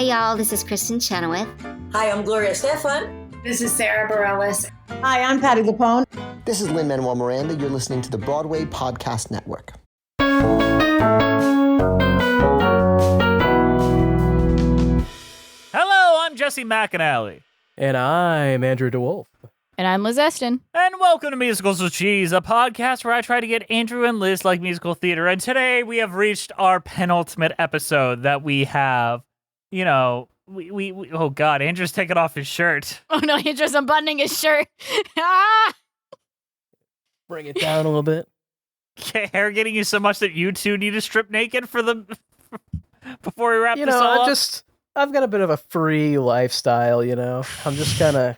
Hi, y'all. This is Kristen Chenoweth. Hi, I'm Gloria Stefan. This is Sarah Bareilles. Hi, I'm Patty Lapone. This is Lin-Manuel Miranda. You're listening to the Broadway Podcast Network. Hello, I'm Jesse McAnally. And I'm Andrew DeWolf. And I'm Liz Esten. And welcome to Musicals with Cheese, a podcast where I try to get Andrew and Liz like musical theater. And today we have reached our penultimate episode that we have, we oh God, Andrew's taking off his shirt. Oh no, Andrew's unbuttoning his shirt. Ah! Bring it down a little bit. Hair getting you so much that you two need to strip naked for the before we wrap this all up? I've got a bit of a free lifestyle, I'm just kind of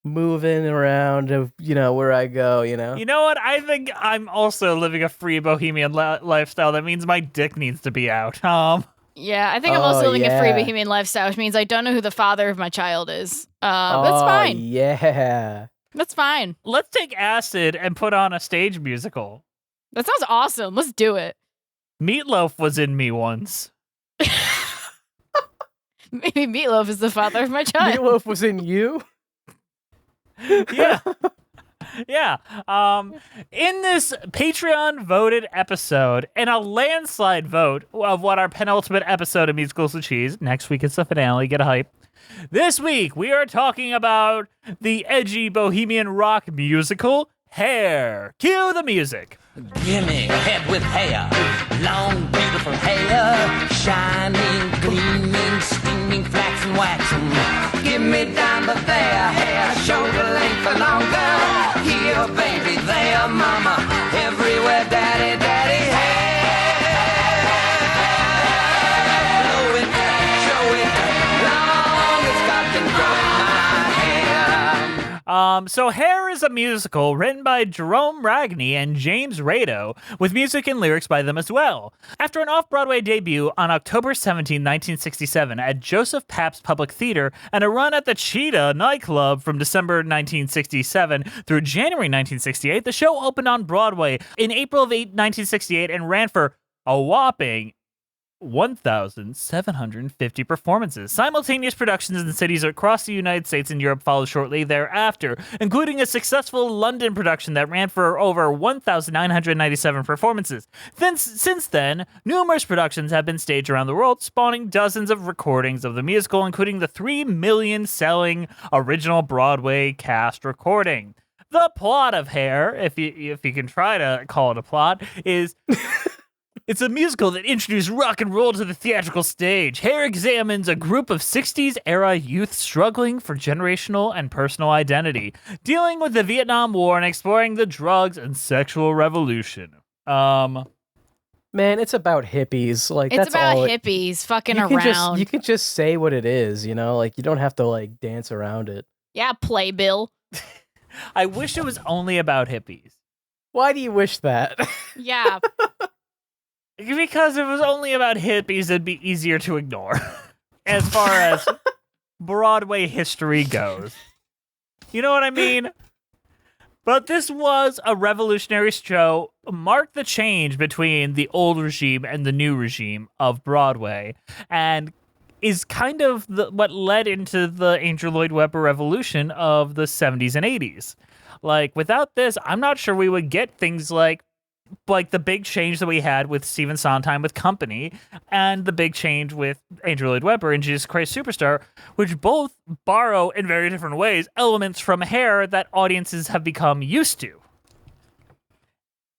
moving around, where I go, You know what? I think I'm also living a free bohemian lifestyle. That means my dick needs to be out. Yeah, I think I'm also living a free bohemian lifestyle, which means I don't know who the father of my child is. That's fine. Yeah. That's fine. Let's take acid and put on a stage musical. That sounds awesome. Let's do it. Meatloaf was in me once. Maybe Meatloaf is the father of my child. Meatloaf was in you? Yeah. Yeah. In this Patreon voted episode, in a landslide vote of what our penultimate episode of Musicals with Cheese, next week it's the finale, get a hype. This week we are talking about the edgy bohemian rock musical, Hair. Cue the music. Gimme a head with hair, long beautiful hair, shining, gleaming, steaming, flaxen, waxen. Give me down the there, hair, shoulder length or longer. Here, baby, there, mama, everywhere, daddy, daddy, hair. Blow it, show it, long as God can grow my hair. So Hair is a musical written by Jerome Ragney and James Rado, with music and lyrics by them as well. After an off-Broadway debut on October 17, 1967 at Joseph Pabst Public Theater and a run at the Cheetah nightclub from December 1967 through January 1968, the show opened on Broadway in April of 1968 and ran for a whopping 1,750 performances. Simultaneous productions in cities across the United States and Europe followed shortly thereafter, including a successful London production that ran for over 1,997 performances. Since then, numerous productions have been staged around the world, spawning dozens of recordings of the musical, including the 3 million selling original Broadway cast recording. The plot of Hair, if you can try to call it a plot, is... It's a musical that introduced rock and roll to the theatrical stage. Hair examines a group of 60s-era youth struggling for generational and personal identity, dealing with the Vietnam War and exploring the drugs and sexual revolution. Man, it's about hippies. It's about hippies fucking around. You can just say what it is, you don't have to, dance around it. Yeah, Playbill. I wish it was only about hippies. Why do you wish that? Yeah. Because if it was only about hippies, it'd be easier to ignore, as far as Broadway history goes. You know what I mean? But this was a revolutionary show, marked the change between the old regime and the new regime of Broadway, and is kind of what led into the Andrew Lloyd Webber revolution of the 70s and 80s. Without this, I'm not sure we would get things like the big change that we had with Stephen Sondheim with Company and the big change with Andrew Lloyd Webber and Jesus Christ Superstar, which both borrow in very different ways elements from Hair that audiences have become used to.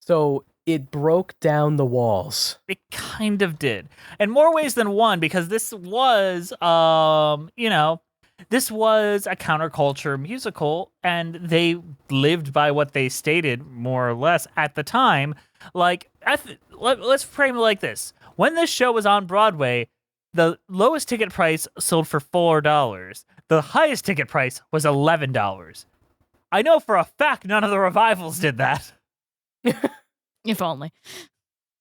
So it broke down the walls. It kind of did. In more ways than one, because this was, this was a counterculture musical, and they lived by what they stated, more or less, at the time. Let's frame it like this. When this show was on Broadway, the lowest ticket price sold for $4. The highest ticket price was $11. I know for a fact none of the revivals did that. If only.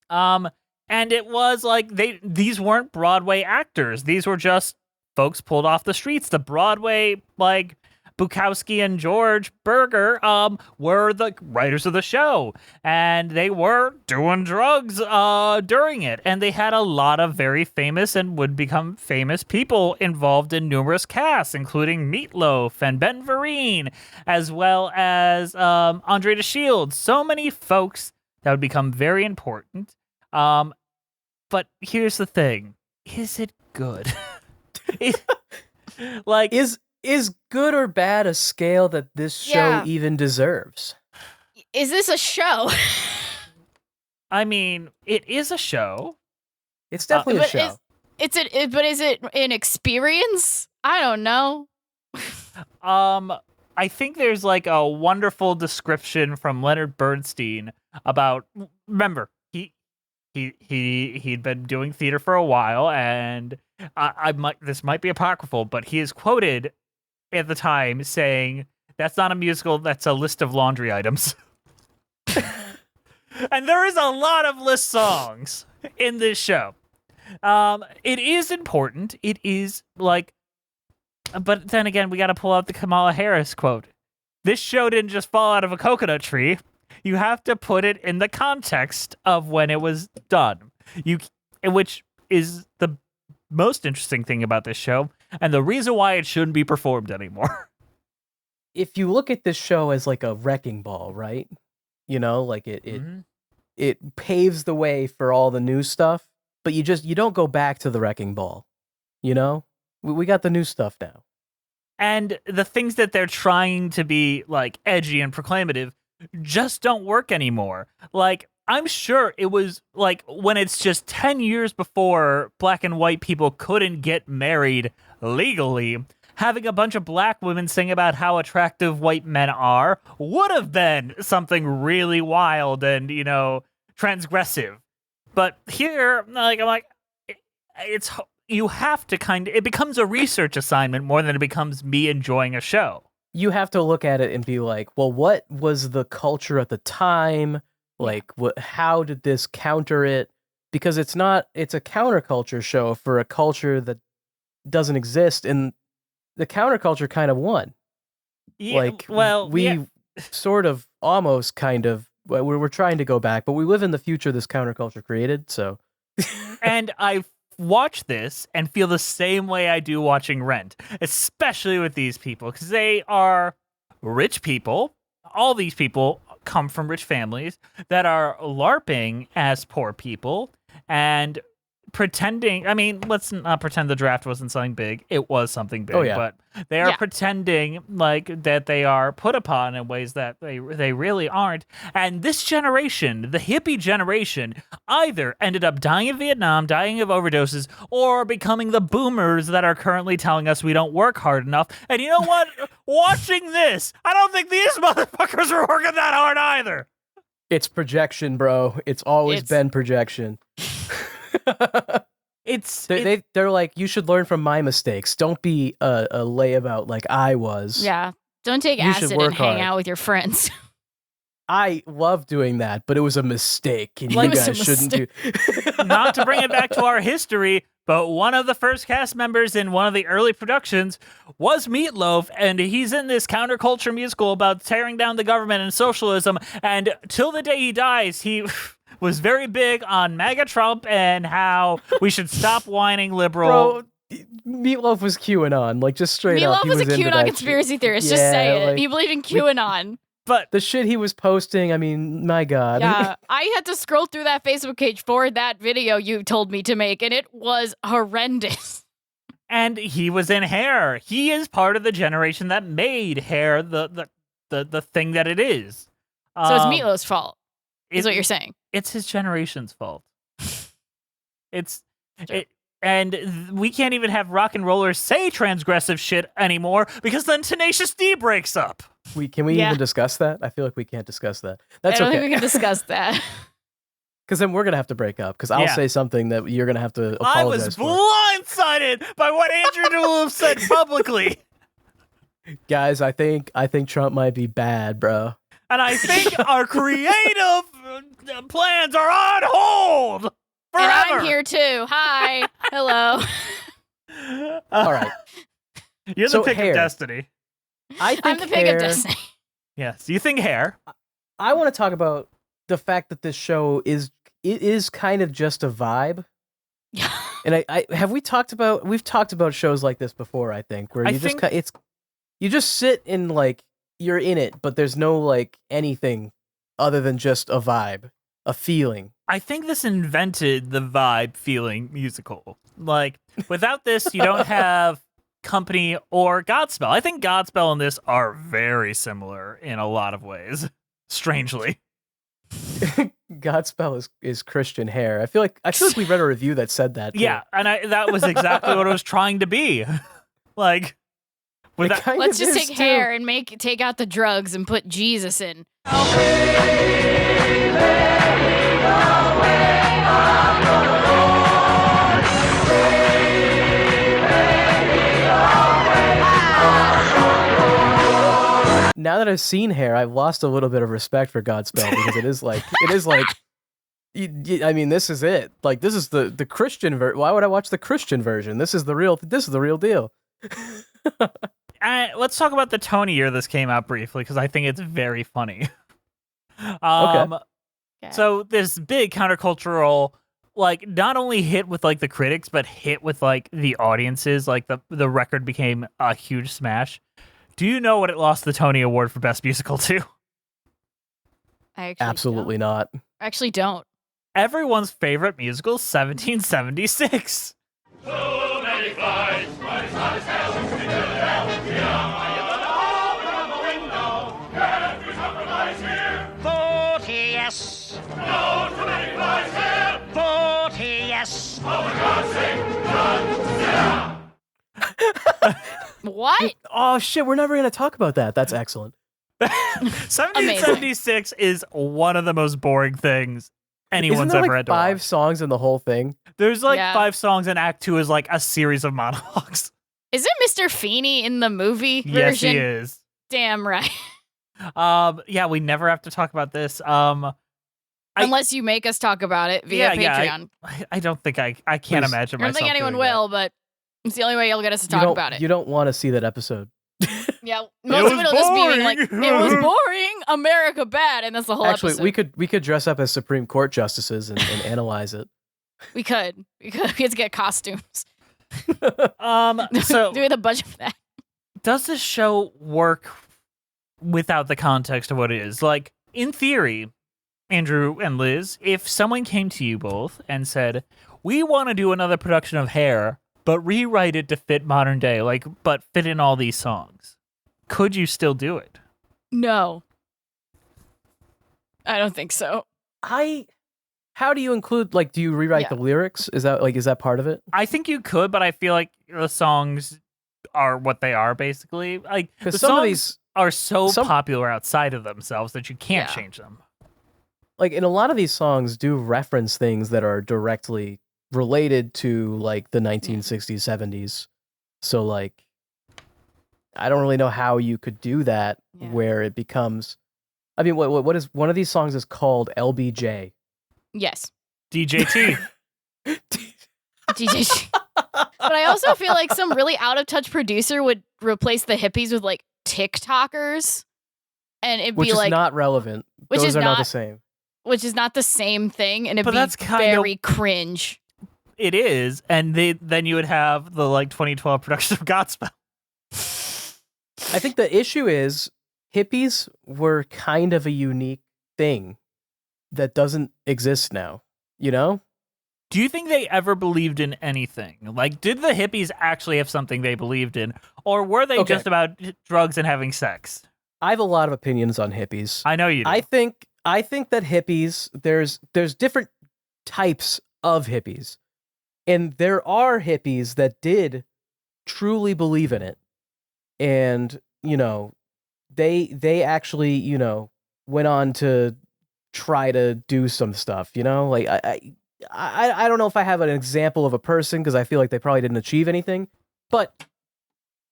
And it was these weren't Broadway actors. These were just folks pulled off the streets. The Broadway Bukowski and George Berger were the writers of the show, and they were doing drugs during it, and they had a lot of very famous and would become famous people involved in numerous casts, including Meatloaf and Ben Vereen, as well as Andre de Shields. So many folks that would become very important. But here's the thing: is it good? Is good or bad a scale that this show even deserves? Is this a show? I mean, it is a show. It's definitely a show. But is it an experience? I don't know. I think there's like a wonderful description from Leonard Bernstein about. Remember, he'd been doing theater for a while, and this might be apocryphal, but he is quoted at the time saying, "That's not a musical, that's a list of laundry items." And there is a lot of list songs in this show. It is important. It is like, but then again, we got to pull out the Kamala Harris quote. This show didn't just fall out of a coconut tree. You have to put it in the context of when it was done. Which is the most interesting thing about this show, and the reason why it shouldn't be performed anymore. If you look at this show as like a wrecking ball, right? You know, like it paves the way for all the new stuff, but you don't go back to the wrecking ball. You know, we got the new stuff now. And the things that they're trying to be like edgy and proclamative just don't work anymore. Like, I'm sure it was like when it's just 10 years before black and white people couldn't get married legally, having a bunch of black women sing about how attractive white men are would have been something really wild and, you know, transgressive. But here, like, I'm like, it's, you have to it becomes a research assignment more than it becomes me enjoying a show. You have to look at it and be like, well, what was the culture at the time? Like, how did this counter it? Because it's a counterculture show for a culture that doesn't exist, and the counterculture kind of won. Yeah, like, well, we sort of almost kind of, we're trying to go back, but we live in the future this counterculture created, so. And I watch this and feel the same way I do watching Rent, especially with these people, because they are rich people. All these people come from rich families that are LARPing as poor people and pretending. I mean, let's not pretend the draft wasn't something big. It was something big, but they are pretending like that they are put upon in ways that they really aren't. And this generation, the hippie generation, either ended up dying in Vietnam, dying of overdoses, or becoming the boomers that are currently telling us we don't work hard enough. And you know what? Watching this, I don't think these motherfuckers are working that hard either. It's projection, bro. It's always been projection. They're like, you should learn from my mistakes. Don't be a layabout like I was. Yeah. Don't take acid and hang out with your friends. I love doing that, but it was a mistake, and you guys shouldn't do. Not to bring it back to our history, but one of the first cast members in one of the early productions was Meatloaf, and he's in this counterculture musical about tearing down the government and socialism, and till the day he dies, he was very big on MAGA Trump and how we should stop whining liberal. Bro, Meatloaf was QAnon, like, just straight up. Meatloaf was a QAnon conspiracy theorist, just say it. Like, he believed in QAnon. But the shit he was posting, I mean, my God. Yeah, I had to scroll through that Facebook page for that video you told me to make, and it was horrendous. And he was in Hair. He is part of the generation that made Hair the thing that it is. So it's Meatloaf's fault, is what you're saying. It's his generation's fault. And we can't even have rock and rollers say transgressive shit anymore because then Tenacious D breaks up. Can we even discuss that? I feel like we can't discuss that. That's I don't think we can discuss that. Because then we're going to have to break up, because I'll say something that you're going to have to apologize for. I was blindsided by what Andrew DeWolf said publicly. Guys, I think Trump might be bad, bro. And I think our creative plans are on hold forever. And I'm here too. Hi. Hello. All right. You're the pick of destiny. I think I'm the pig of Disney. Yes, you think hair. I want to talk about the fact that this show is kind of just a vibe. Yeah. And we've talked about shows like this before, I think, where you just sit in like you're in it, but there's no like anything other than just a vibe, a feeling. I think this invented the vibe feeling musical. Like, without this, you don't have Company or Godspell. I think Godspell and this are very similar in a lot of ways, strangely. Godspell is Christian hair. I feel like we read a review that said that. Too. Yeah, and that was exactly what it was trying to be. Like, let's just take hair and take out the drugs and put Jesus in. Now that I've seen hair, I've lost a little bit of respect for Godspell because it is like I mean, this is it. Like, this is the Christian version. Why would I watch the Christian version? This is the real deal. Let's talk about the Tony year this came out briefly, because I think it's very funny. Okay. So this big countercultural, like, not only hit with like the critics, but hit with like the audiences. Like the record became a huge smash. Do you know what it lost the Tony Award for Best Musical to? I actually absolutely not. Actually don't. Everyone's favorite musical, 1776. Too many flies, but it's not as hell. Yes. No, too many flies here. 40, yes. Oh my God, sing, run, sit down. What? Oh shit, we're never gonna talk about that. That's excellent. 1776 is one of the most boring things anyone's Isn't there ever like had to 5 watch. songs in the whole thing? There's like Yeah. 5 songs, and Act 2 is like a series of monologues. Isn't Mr. Feeney in the movie Yes, version? he is. Damn right. Yeah, we never have to talk about this. Unless you make us talk about it via Patreon. I don't think I can't Please. imagine I don't myself think anyone doing that. will, but it's the only way you'll get us to talk about it. You don't want to see that episode. Yeah, most of was it will just be being like, boring. it was boring, America bad, and that's the whole Actually, episode. we could dress up as Supreme Court justices and analyze it. We could. We have to get costumes. So Do we have the budget for that? does this show work without the context of what it is? Like, in theory, Andrew and Liz, if someone came to you both and said, we want to do another production of Hair, but rewrite it to fit modern day, like, but fit in all these songs, could you still do it? No. I don't think so. How do you include, like, do you rewrite the lyrics? Is that part of it? I think you could, but I feel like the songs are what they are, basically. Like, the Because some songs of these, are so popular outside of themselves that you can't Yeah. change them. like, in a lot of these songs do reference things that are directly related to, like, the 1960s, 70s. So, like, I don't really know how you could do that where it becomes, I mean, what is, one of these songs is called LBJ. Yes. DJT. DJ. But I also feel like some really out of touch producer would replace the hippies with like TikTokers, and it'd Which be is like not relevant. Which Those is are not not- the same. which is not the same thing, and it'd But be that's kind very cringe. It is, and then you would have the like 2012 production of Godspell. I think the issue is hippies were kind of a unique thing that doesn't exist now, you know? Do you think they ever believed in anything? Like, did the hippies actually have something they believed in, or were they Okay. just about drugs and having sex? I have a lot of opinions on hippies. I know you do. I think that hippies, there's different types of hippies. And there are hippies that did truly believe in it. And, you know, they actually, you know, went on to try to do some stuff, you know? Like I don't know if I have an example of a person because I feel like they probably didn't achieve anything, but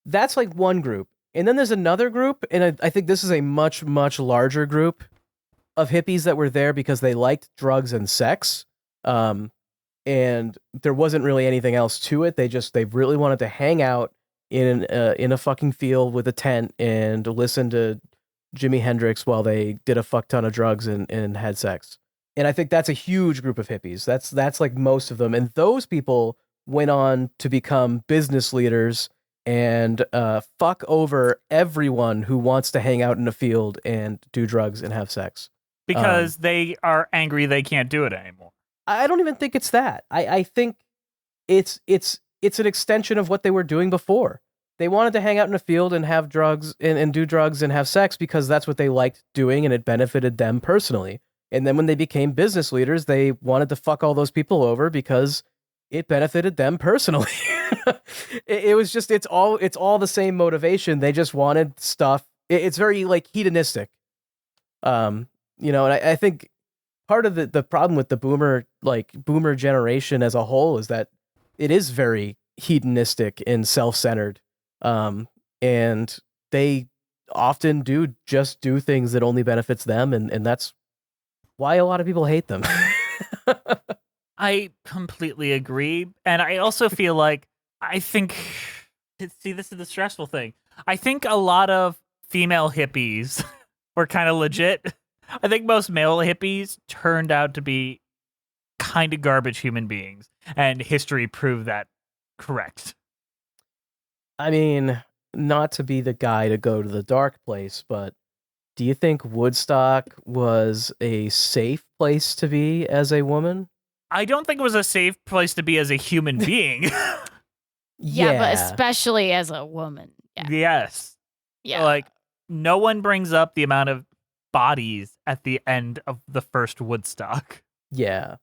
that's like one group. And then there's another group, and I think this is a much, much larger group of hippies that were there because they liked drugs and sex. And there wasn't really anything else to it. They really wanted to hang out in a fucking field with a tent and listened to Jimi Hendrix while they did a fuck ton of drugs and had sex. And I think that's a huge group of hippies. That's like most of them. And those people went on to become business leaders and fuck over everyone who wants to hang out in a field and do drugs and have sex. Because they are angry they can't do it anymore. I don't even think it's that. I think it's an extension of what they were doing before. They wanted to hang out in a field and have drugs and do drugs and have sex because that's what they liked doing and it benefited them personally. And then when they became business leaders, they wanted to fuck all those people over because it benefited them personally. It's all the same motivation. They just wanted stuff. It's very like hedonistic. And I think part of the problem with the boomer generation as a whole is that it is very hedonistic and self-centered. And they often do things that only benefits them. And that's why a lot of people hate them. I completely agree. And I also feel like, this is the stressful thing. I think a lot of female hippies were kind of legit. I think most male hippies turned out to be kind of garbage human beings. And history proved that correct. I mean, not to be the guy to go to the dark place, but do you think Woodstock was a safe place to be as a woman? I don't think it was a safe place to be as a human being. Yeah, but especially as a woman. Yeah. Yes. Yeah. Like, no one brings up the amount of bodies at the end of the first Woodstock. Yeah.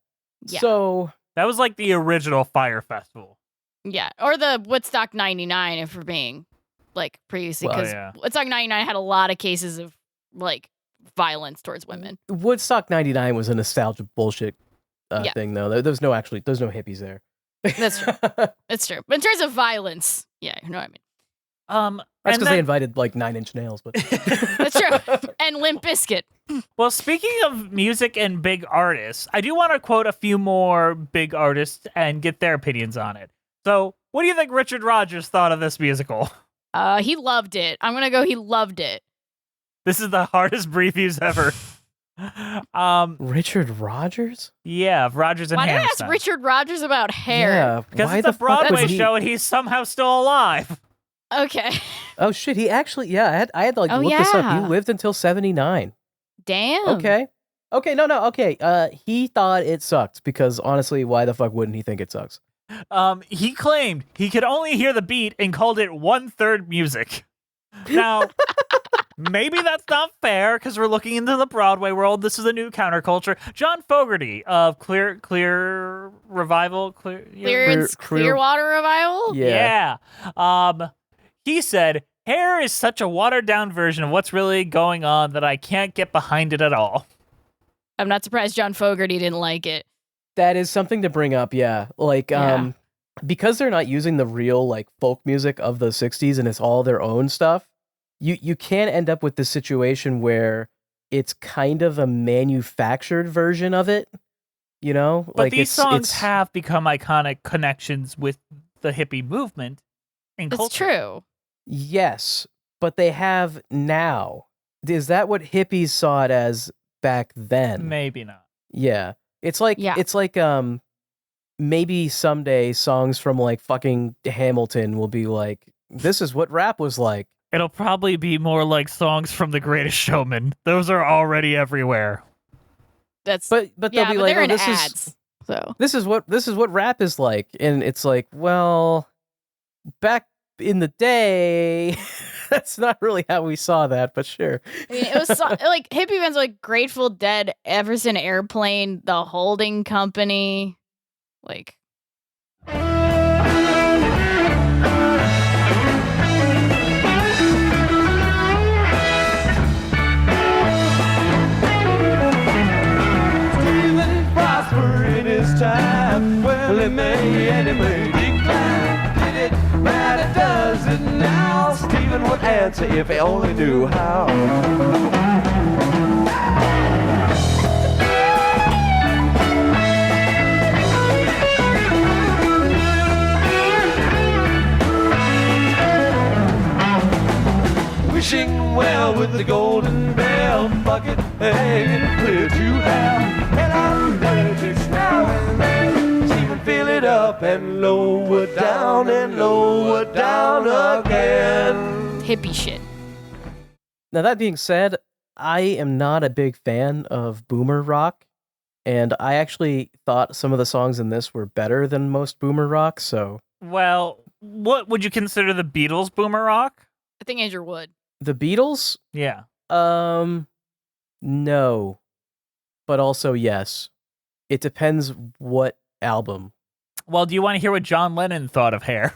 Yeah. So that was like the original Fire Festival. Yeah, or the Woodstock 99, if we're being like previously, because Woodstock 99 had a lot of cases of like violence towards women. Woodstock 99 was a nostalgia bullshit thing, though. There's no hippies there. That's true. That's true. But in terms of violence, yeah, you know what I mean. That's because they invited like 9 Inch Nails, but that's true. And Limp Bizkit. Well, speaking of music and big artists, I do want to quote a few more big artists and get their opinions on it. So, what do you think Richard Rodgers thought of this musical? He loved it. I'm gonna go. He loved it. This is the hardest previews ever. Richard Rodgers? Yeah, Rodgers and Why did I Hammerstein. ask Richard Rodgers about hair? Yeah, because it's a Broadway show and he's somehow still alive. Okay. Oh shit, he actually I had to like look this up. He lived until 79. Damn. Okay, he thought it sucked because honestly, why the fuck wouldn't he think it sucks? He claimed he could only hear the beat and called it 1/3 music. Now, maybe that's not fair because we're looking into the Broadway world. This is a new counterculture. John Fogerty of Clearwater Revival. Clearwater Revival? Yeah. He said, hair is such a watered down version of what's really going on that I can't get behind it at all. I'm not surprised John Fogerty didn't like it. That is something to bring up, yeah. Like, because they're not using the real like folk music of the 60s and it's all their own stuff, you can end up with this situation where it's kind of a manufactured version of it, you know? But like these songs have become iconic connections with the hippie movement and culture. It's true. Yes, but they have now. Is that what hippies saw it as back then? Maybe not. Yeah. It's like maybe someday songs from like fucking Hamilton will be like, this is what rap was like. It'll probably be more like songs from The Greatest Showman. Those are already everywhere. But they'll be like, they're in this ads. This is what rap is like. And it's like, well, back in the day, that's not really how we saw that, but sure. I mean, it was like hippie bands like Grateful Dead, Everson Airplane, The Holding Company, like. Stephen prosper in his time. Well, he may decline. Did it matter? Does it now? Stephen would answer if he only knew how. well with the golden bell bucket hanging clear to hell. And I'm ready to now and then, see me fill it up and lower down again. Hippie shit. Now, that being said, I am not a big fan of boomer rock, and I actually thought some of the songs in this were better than most boomer rock, so... Well, what would you consider the Beatles boomer rock? I think Andrew would. The Beatles? Yeah. No. But also yes. It depends what album. Well, do you want to hear what John Lennon thought of Hair?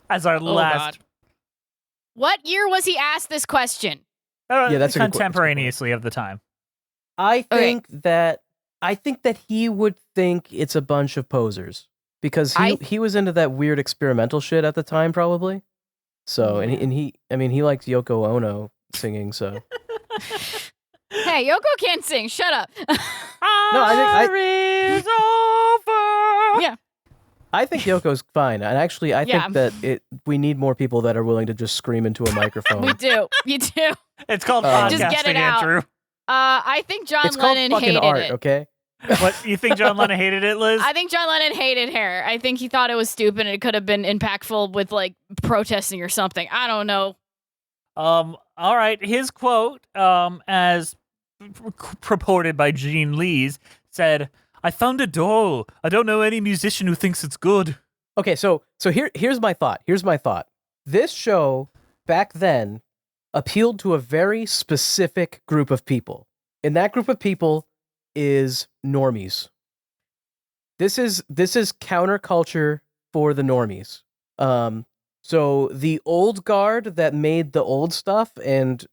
As our last... God. What year was he asked this question? Yeah, that's contemporaneously of the time. I think that he would think it's a bunch of posers because he was into that weird experimental shit at the time, probably. So and he likes Yoko Ono singing. So hey, Yoko can't sing. Shut up. No, is over. Yeah. I think Yoko's fine, and actually, I think that we need more people that are willing to just scream into a microphone. We do. You do. It's called podcasting, just get it out. Andrew. I think John it's Lennon called fucking hated art, it. Okay. What, you think John Lennon hated it, Liz? I think John Lennon hated Hair. I think he thought it was stupid and it could have been impactful with like protesting or something. I don't know. All right. His quote, as purported by Gene Lees, said, "I found it dull. I don't know any musician who thinks it's good." Okay, so here's my thought. This show back then appealed to a very specific group of people. And that group of people is normies. This is counterculture for the normies. So the old guard that made the old stuff, and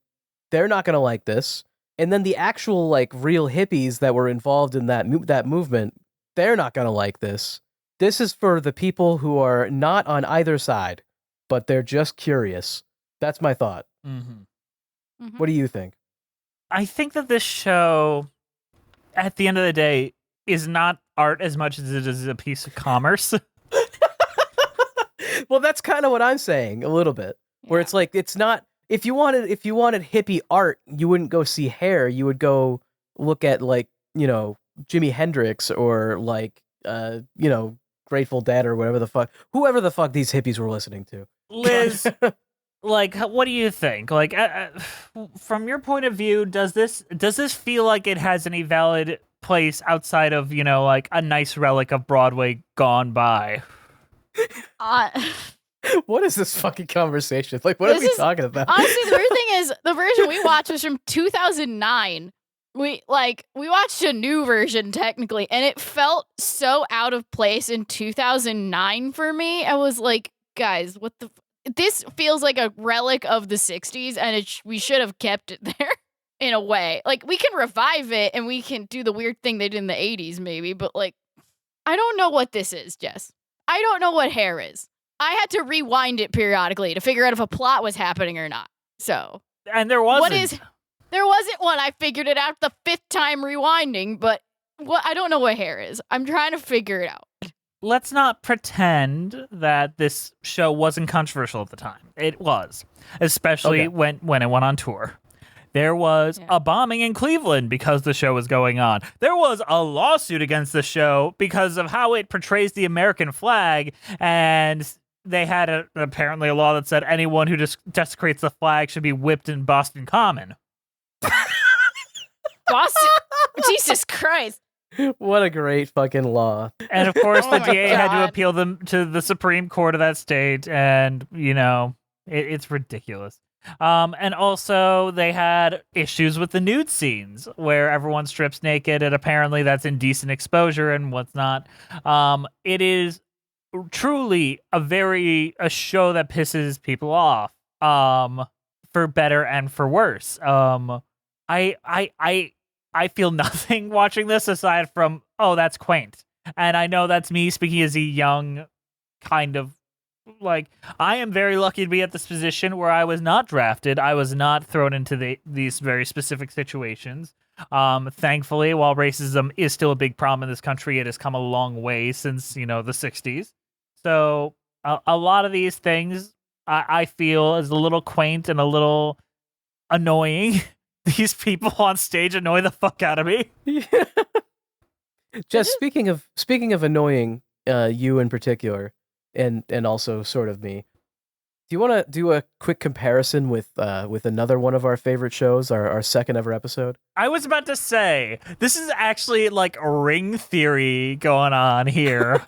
they're not gonna like this. And then the actual like real hippies that were involved in that movement, they're not gonna like this. This is for the people who are not on either side, but they're just curious. That's my thought. Mm-hmm. What do you think? I think that this show, at the end of the day, is not art as much as it is a piece of commerce. Well, that's kind of what I'm saying a little bit. Where it's like, it's not, if you wanted hippie art, you wouldn't go see Hair. You would go look at like, Jimi Hendrix or like, Grateful Dead or whoever the fuck these hippies were listening to. Liz, like, what do you think? Like, from your point of view, does this feel like it has any valid place outside of, like a nice relic of Broadway gone by? What is this fucking conversation? Like, what are we talking about? Honestly, the weird thing is, the version we watched was from 2009. We watched a new version technically, and it felt so out of place in 2009 for me. I was like, guys, what the? This feels like a relic of the 60s, and we should have kept it there in a way. Like, we can revive it, and we can do the weird thing they did in the 80s, maybe, but like, I don't know what this is, Jess. I don't know what Hair is. I had to rewind it periodically to figure out if a plot was happening or not. So, and there wasn't. There wasn't one. I figured it out the 5th time rewinding, but I don't know what Hair is. I'm trying to figure it out. Let's not pretend that this show wasn't controversial at the time. It was, especially when it went on tour. There was a bombing in Cleveland because the show was going on. There was a lawsuit against the show because of how it portrays the American flag, and they had apparently a law that said anyone who desecrates the flag should be whipped in Boston Common. Boston? Jesus Christ. What a great fucking law. And of course, the DA had to appeal them to the Supreme Court of that state, and, it's ridiculous. And also, they had issues with the nude scenes, where everyone strips naked, and apparently that's indecent exposure and what's not. It is truly a show that pisses people off, for better and for worse. I feel nothing watching this aside from, oh, that's quaint. And I know that's me speaking as a young kind of, like, I am very lucky to be at this position where I was not drafted. I was not thrown into these very specific situations. Thankfully, while racism is still a big problem in this country, it has come a long way since, the 60s. So a lot of these things I feel is a little quaint and a little annoying. These people on stage annoy the fuck out of me. Just speaking of annoying, you in particular, and also sort of me. Do you want to do a quick comparison with another one of our favorite shows, our second ever episode? I was about to say, this is actually like a ring theory going on here.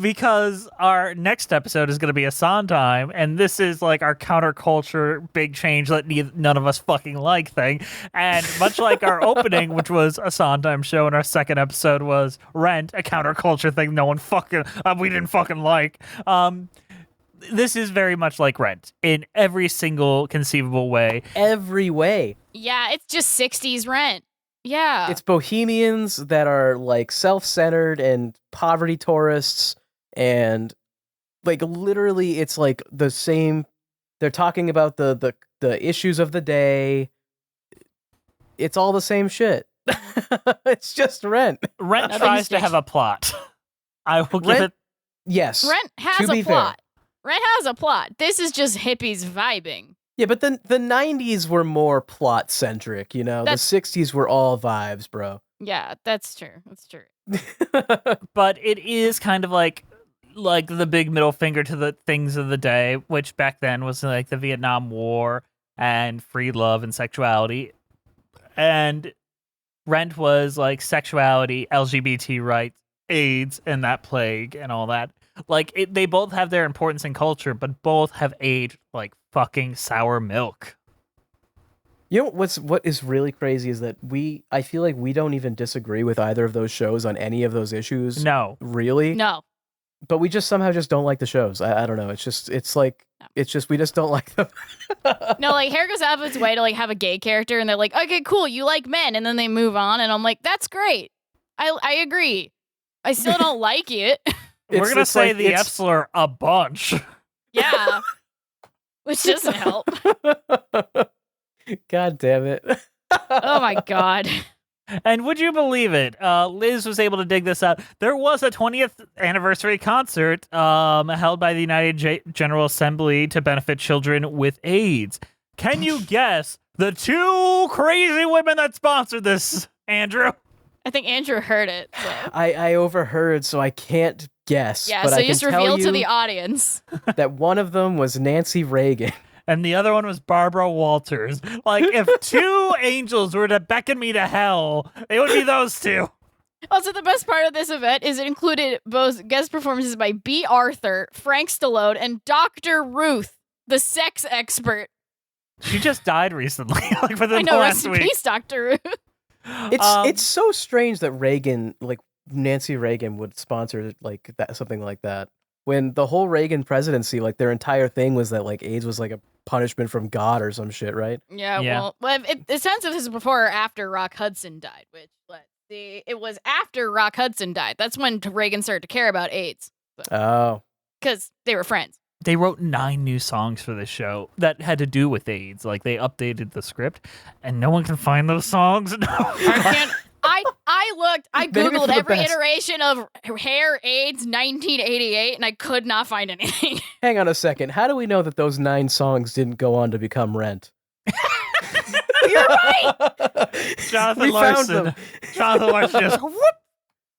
Because our next episode is gonna be a Sondheim, and this is like our counterculture big change that none of us fucking like thing. And much like our opening, which was a Sondheim show, and our second episode was Rent, a counterculture thing we didn't fucking like. This is very much like Rent in every single conceivable way. Every way. Yeah, it's just 60s Rent. Yeah. It's bohemians that are like self-centered and poverty tourists, and like literally it's like the same. They're talking about the issues of the day. It's all the same shit. It's just Rent. Rent tries to have a plot. I will give it. Yes. Rent has a plot. Rent has a plot. This is just hippies vibing. Yeah, but the 90s were more plot centric, you know? The 60s were all vibes, bro. Yeah, that's true. That's true. But it is kind of like the big middle finger to the things of the day, which back then was like the Vietnam War and free love and sexuality. And Rent was like sexuality, LGBT rights, AIDS, and that plague and all that. Like, they both have their importance in culture, but both have aged like fucking sour milk. You know what is really crazy is that I feel like we don't even disagree with either of those shows on any of those issues. No. Really? No. But we just somehow just don't like the shows. I don't know. We just don't like them. No, like Hair goes out of its way to like have a gay character, and they're like, okay, cool, you like men, and then they move on, and I'm like, that's great. I agree. I still don't like it. We're going to say the F slur a bunch. Yeah. Which doesn't help. God damn it. Oh my God. And would you believe it? Liz was able to dig this out. There was a 20th anniversary concert held by the United General Assembly to benefit children with AIDS. Can you guess the two crazy women that sponsored this, Andrew? I think Andrew heard it. So. I overheard, so I can't guess. Yeah, but so I you just can tell reveal you to the audience that one of them was Nancy Reagan. And the other one was Barbara Walters. Like, if two angels were to beckon me to hell, it would be those two. Also, the best part of this event is it included both guest performances by B. Arthur, Frank Stallone, and Dr. Ruth, the sex expert. She just died recently, like within the rest last in week. peace, Dr. Ruth. It's so strange that Reagan, like Nancy Reagan, would sponsor like that, something like that. When the whole Reagan presidency, like their entire thing was that like AIDS was like a punishment from God or some shit, right? Yeah. Well, it depends if this is before or after Rock Hudson died. Which let's see, it was after Rock Hudson died. That's when Reagan started to care about AIDS. Oh, because they were friends. They wrote 9 new songs for this show that had to do with AIDS. Like, they updated the script, and no one can find those songs. I looked, I Googled every best. iteration of Hair AIDS 1988, and I could not find anything. Hang on a second. How do we know that those 9 songs didn't go on to become Rent? You're right! Jonathan Larson just whoop.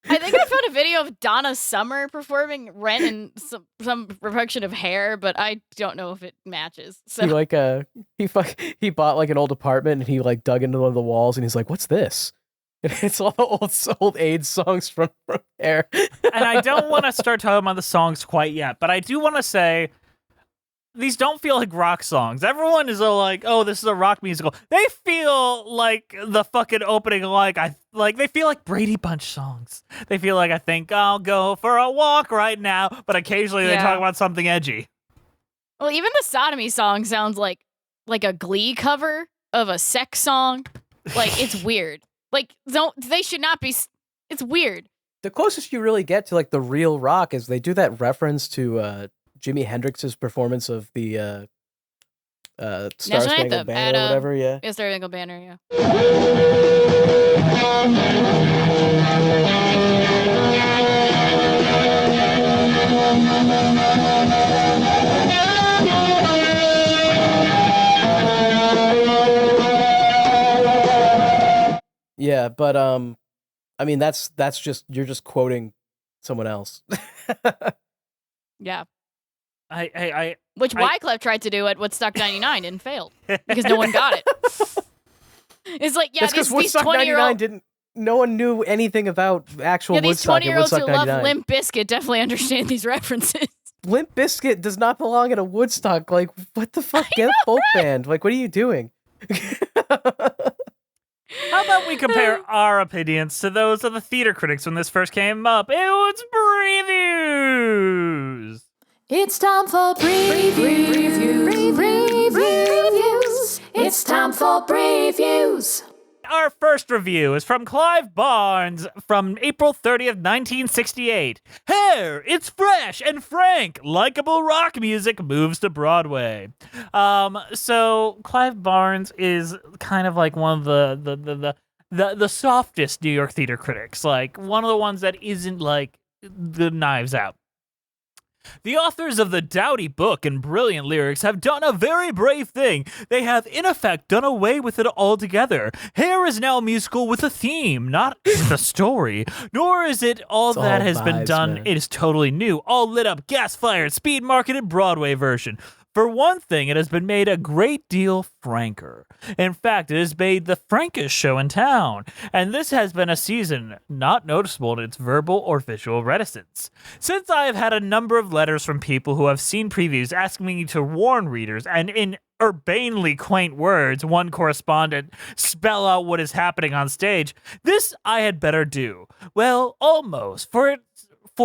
I think I found a video of Donna Summer performing Rent in some production of Hair, but I don't know if it matches. So He like he bought like an old apartment and he like dug into one of the walls and he's like, "What's this?" And it's all the old AIDS songs from Hair. And I don't want to start talking about the songs quite yet, but I do want to say these don't feel like rock songs. Everyone is all like, "Oh, this is a rock musical." They feel like the fucking opening, they feel like Brady Bunch songs. They feel like, I think I'll go for a walk right now, but occasionally they talk about something edgy. Well, even the Sodomy song sounds like a Glee cover of a sex song. Like, it's weird. Like, they should not be. It's weird. The closest you really get to like the real rock is they do that reference to Jimi Hendrix's performance of the Star Spangled Banner or whatever. Yeah, Star Spangled Banner. Yeah. Yeah, but I mean that's just you're just quoting someone else. Yeah. I Which Wyclef tried to do at Woodstock 99 and failed because no one got it. It's like, yeah, That's because these Woodstock 99 didn't. No one knew anything about actual these Woodstock and 20-year-olds Woodstock who 99. love Limp Bizkit definitely understand these references. Limp Bizkit does not belong at a Woodstock. Like, what the fuck? Get a folk band. Like, what are you doing? How about we compare our opinions to those of the theater critics when this first came up? It was previews. It's time for previews. It's time for previews. Our first review is from Clive Barnes from April 30th, 1968. Hair, it's fresh and frank. Likeable rock music moves to Broadway. So Clive Barnes is kind of like one of the softest New York theater critics. Like one of the ones that isn't like the Knives Out. The authors of the dowdy book and brilliant lyrics have done a very brave thing. They have, in effect, done away with it altogether. Hair is now a musical with a theme, not the story. Nor is it all that has been done. Man. It is totally new, all lit up, gas-fired, speed-marketed Broadway version. For one thing, it has been made a great deal franker. In fact, it has made the frankest show in town, and this has been a season not noticeable in its verbal or visual reticence. Since I have had a number of letters from people who have seen previews asking me to warn readers, and in urbanely quaint words, one correspondent spell out what is happening on stage, this I had better do. Well, almost, for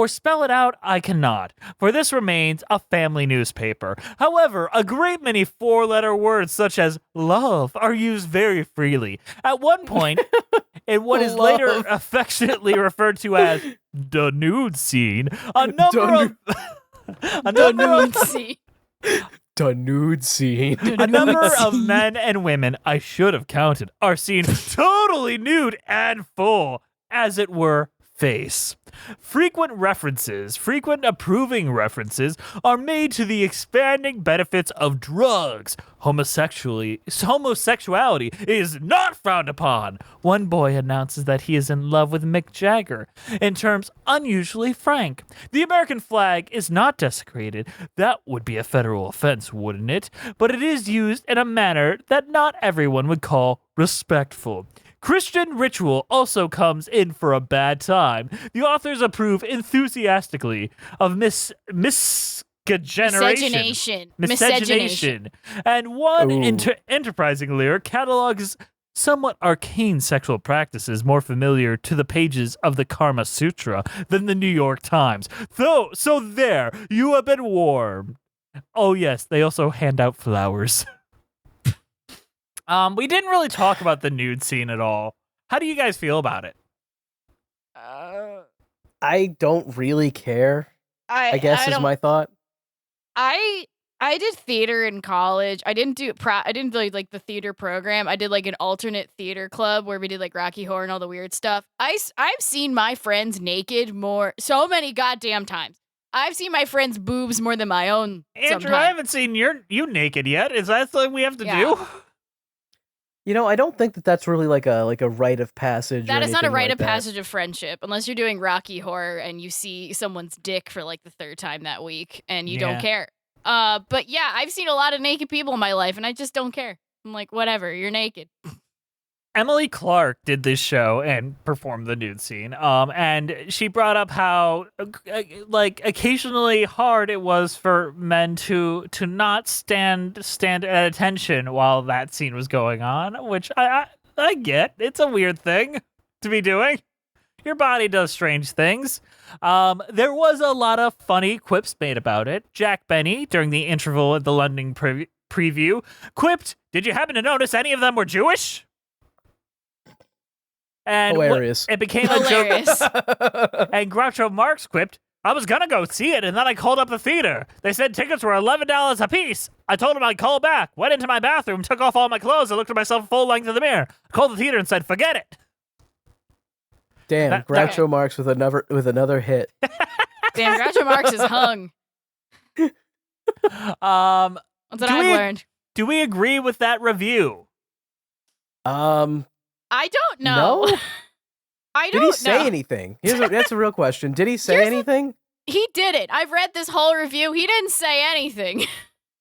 spell it out, I cannot, for this remains a family newspaper. However, a great many four-letter words such as love are used very freely. At one point, in what is later affectionately referred to as the nude scene, a number of men and women, I should have counted, are seen totally nude and full, as it were, face. Frequent approving references are made to the expanding benefits of drugs. Homosexuality is not frowned upon. One boy announces that he is in love with Mick Jagger in terms unusually frank. The American flag is not desecrated. That would be a federal offense, wouldn't it? But it is used in a manner that not everyone would call respectful. Christian ritual also comes in for a bad time. The authors approve enthusiastically of miscegenation. And one enterprising lyric catalogs somewhat arcane sexual practices more familiar to the pages of the Kama Sutra than the New York Times. So there, you have been warned. Oh yes, they also hand out flowers. We didn't really talk about the nude scene at all. How do you guys feel about it? I don't really care. I guess is my thought. I did theater in college. I didn't do like the theater program. I did like an alternate theater club where we did like Rocky Horror and all the weird stuff. I've seen my friends naked so many goddamn times. I've seen my friends' boobs more than my own. Andrew, sometime. I haven't seen you naked yet. Is that something we have to do? You know, I don't think that's really like a rite of passage. That is not a rite of passage of friendship, unless you're doing Rocky Horror and you see someone's dick for like the third time that week and you don't care. But yeah, I've seen a lot of naked people in my life and I just don't care. I'm like, whatever, you're naked. Emily Clark did this show and performed the nude scene. And she brought up how like occasionally hard it was for men to not stand at attention while that scene was going on, which I get. It's a weird thing to be doing. Your body does strange things. There was a lot of funny quips made about it. Jack Benny, during the interval at the London preview, quipped, "Did you happen to notice any of them were Jewish?" And hilarious. It became a joke. And Groucho Marx quipped, "I was gonna go see it, and then I called up the theater. They said tickets were $11 a piece. I told them I'd call back. Went into my bathroom, took off all my clothes, and looked at myself full length in the mirror. Called the theater and said, forget it." Damn, Groucho Marx with another hit. Damn, Groucho Marx is hung. That's what I've learned. Do we agree with that review? I don't know. No? I Did don't he say know. anything? That's a real question. Did he say anything? He didn't. I've read this whole review. He didn't say anything.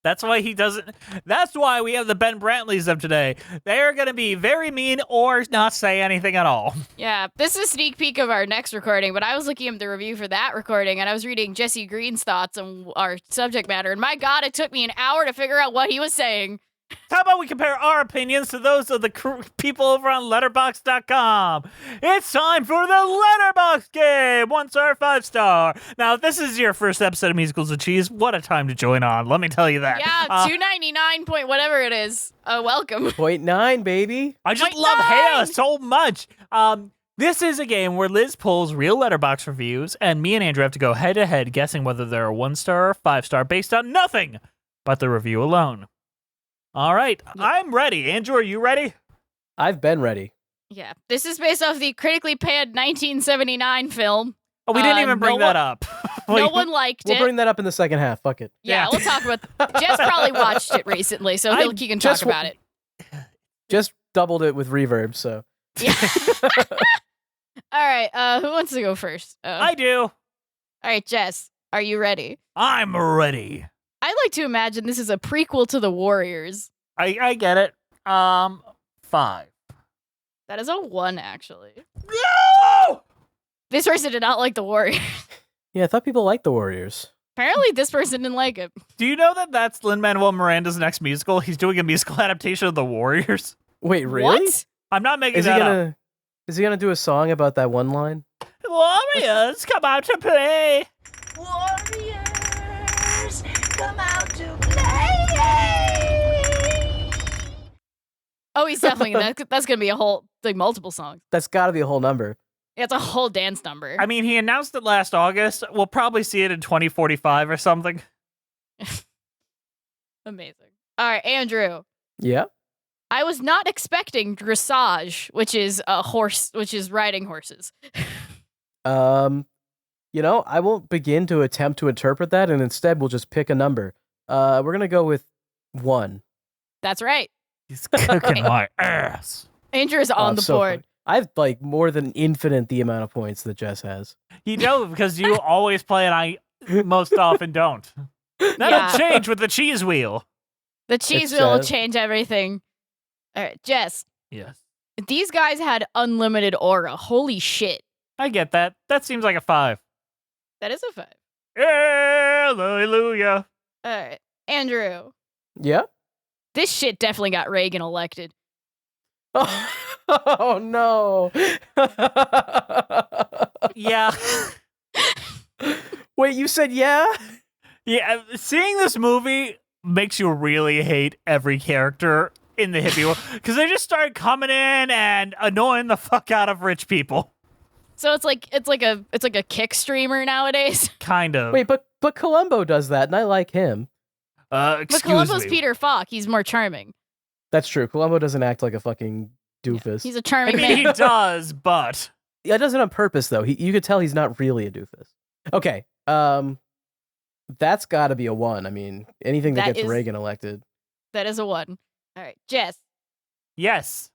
That's why he doesn't. That's why we have the Ben Brantleys of today. They are going to be very mean or not say anything at all. Yeah, this is a sneak peek of our next recording, but I was looking at the review for that recording, and I was reading Jesse Green's thoughts on our subject matter, and my God, it took me an hour to figure out what he was saying. How about we compare our opinions to those of the people over on Letterboxd.com? It's time for the Letterboxd game! 1 star, 5 star. Now, if this is your first episode of Musicals and Cheese, what a time to join on. Let me tell you that. Yeah, 299 point whatever it is. Welcome. 0.9, baby. I just 0.9. love Hannah so much. This is a game where Liz pulls real Letterboxd reviews, and me and Andrew have to go head to head guessing whether they're a 1 star or 5 star based on nothing but the review alone. All right, I'm ready. Andrew, are you ready? I've been ready. Yeah, this is based off the critically panned 1979 film. Oh, we didn't even bring that up. No one liked We'll it. bring that up in the second half. Fuck it. Yeah, we'll talk about Jess probably watched it recently, so he can talk about it. Just doubled it with reverb, so. Yeah. All right, who wants to go first? I do. All right, Jess, are you ready? I'm ready. I like to imagine this is a prequel to The Warriors. I get it. 5. That is a 1, actually. No! This person did not like The Warriors. Yeah, I thought people liked the Warriors. Apparently, this person didn't like it. Do you know that that's Lin-Manuel Miranda's next musical? He's doing a musical adaptation of The Warriors. Wait, really? What? I'm not making Is he that gonna? up. Is he gonna do a song about that one line? Warriors, come out to play. Warriors, come out to play. Oh, he's definitely that's gonna be a whole multiple songs. That's got to be a whole number. It's a whole dance number. I mean, he announced it last August. We'll probably see it in 2045 or something. Amazing. All right, Andrew. Yeah. I was not expecting dressage, which is riding horses. I won't begin to attempt to interpret that, and instead we'll just pick a number. We're gonna go with 1. That's right. He's kicking my ass. Andrew is on the so board. funny. I've more than infinite the amount of points that Jess has. You know, because you always play and I most often don't. That'll change with the cheese wheel. The cheese wheel will change everything. All right, Jess. Yes. These guys had unlimited aura. Holy shit. I get that. That seems like a 5. That is a 5. Hallelujah. All right, Andrew. Yeah. This shit definitely got Reagan elected. Oh no. Yeah. Wait, you said yeah? Yeah, seeing this movie makes you really hate every character in the hippie world because they just started coming in and annoying the fuck out of rich people. So it's like a kick streamer nowadays. Kind of. Wait, but Columbo does that, and I like him. But Columbo's Peter Falk. He's more charming. That's true. Columbo doesn't act like a fucking doofus. He's a I charming mean, man. he does, but Yeah, does it on purpose though. You could tell he's not really a doofus. Okay. That's got to be a 1. I mean, anything that gets Reagan elected. That is a 1. All right, Jess. yes.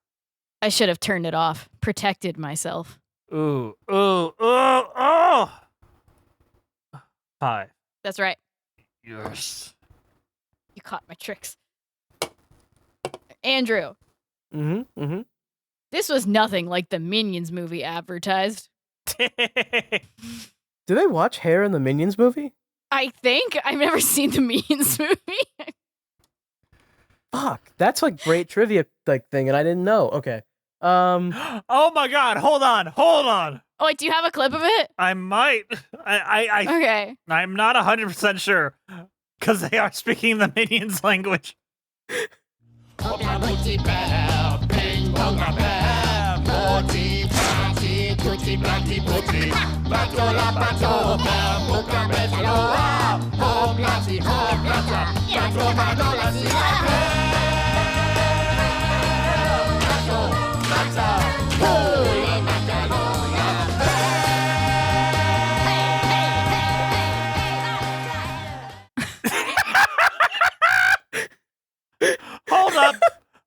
I should have turned it off. Protected myself. Ooh. 5. That's right. Yes. You caught my tricks. Andrew. Mm-hmm. This was nothing like the Minions movie advertised. Do they watch Hair in the Minions movie? I think. I've never seen the Minions movie. Fuck, that's like great trivia thing, and I didn't know. Okay. Oh my god, hold on. Oh, wait, do you have a clip of it? I might. Okay. I'm not 100% sure because they are speaking the Minions language.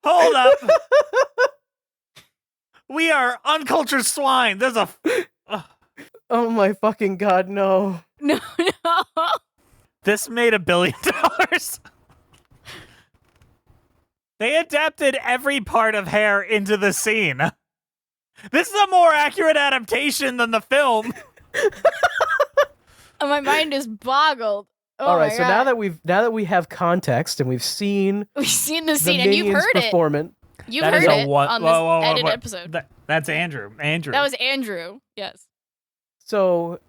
Hold up. hair, uncultured swine. There's a. Oh my fucking god, no. No. This made $1 billion. They adapted every part of hair into the scene. This is a more accurate adaptation than the film. My mind is boggled. Oh All right, my so God. now that we have context and we've seen We've seen the the scene and you've Minions heard it. performance. You've That is heard a it what- on this whoa, edited whoa. episode. That's Andrew. That was Andrew. Yes. So